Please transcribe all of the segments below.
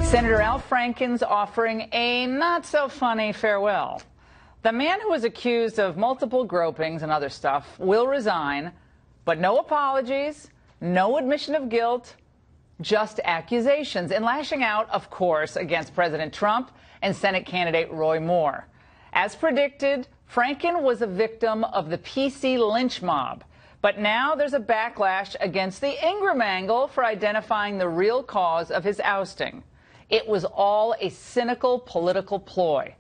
Senator Al Franken's offering a not-so-funny farewell. The man who was accused of multiple gropings and other stuff will resign, but no apologies, no admission of guilt, just accusations, and lashing out, of course, against President Trump and Senate candidate Roy Moore. As predicted, Franken was a victim of the PC lynch mob. But now there's a backlash against the Ingram angle for identifying the real cause of his ousting. It was all a cynical political ploy.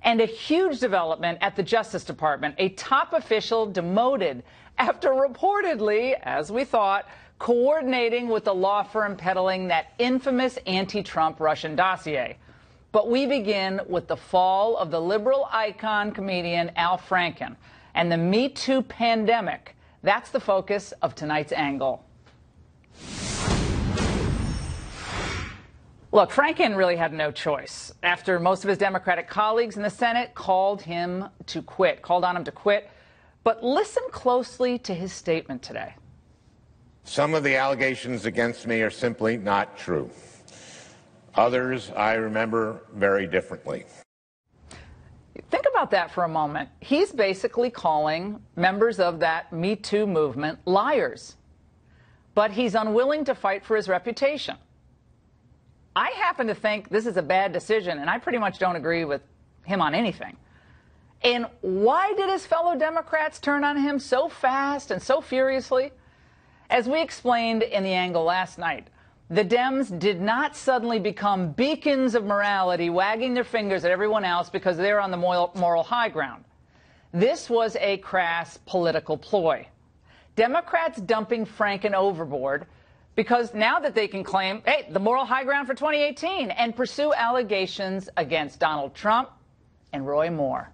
And a huge development at the Justice Department, a top official demoted after reportedly, as we thought, coordinating with the law firm peddling that infamous anti-Trump Russian dossier. But we begin with the fall of the liberal icon comedian Al Franken and the Me Too pandemic. That's the focus of tonight's angle. Look, Franken really had no choice after most of his Democratic colleagues in the Senate called on him to quit. But listen closely to his statement today. Some of the allegations against me are simply not true. Others I remember very differently. Think about that for a moment. He's basically calling members of that Me Too movement liars. But he's unwilling to fight for his reputation. I happen to think this is a bad decision, and I pretty much don't agree with him on anything. And why did his fellow Democrats turn on him so fast and so furiously? As we explained in the angle last night, the Dems did not suddenly become beacons of morality, wagging their fingers at everyone else because they're on the moral high ground. This was a crass political ploy. Democrats dumping Franken overboard because now that they can claim, hey, the moral high ground for 2018 and pursue allegations against Donald Trump and Roy Moore.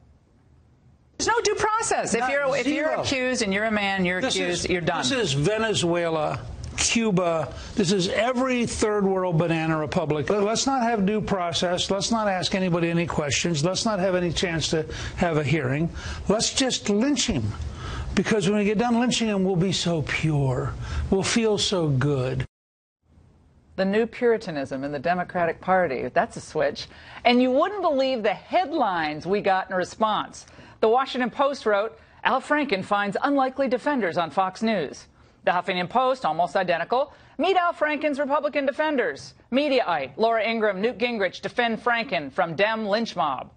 There's no due process. If you're accused and you're a man, you're accused, you're done. This is Venezuela, Cuba. This is every third world banana republic. Let's not have due process. Let's not ask anybody any questions. Let's not have any chance to have a hearing. Let's just lynch him. Because when we get done lynching him, we'll be so pure. We'll feel so good. The new Puritanism in the Democratic Party, that's a switch. And you wouldn't believe the headlines we got in response. The Washington Post wrote, Al Franken finds unlikely defenders on Fox News. The Huffington Post, almost identical, meet Al Franken's Republican defenders. Mediaite, Laura Ingraham, Newt Gingrich defend Franken from Dem lynch mob.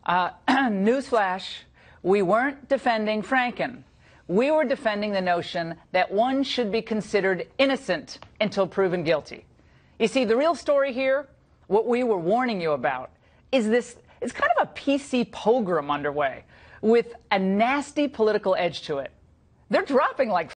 Newsflash. We weren't defending Franken. We were defending the notion that one should be considered innocent until proven guilty. You see, the real story here, what we were warning you about, is this, it's kind of a PC pogrom underway with a nasty political edge to it. They're dropping like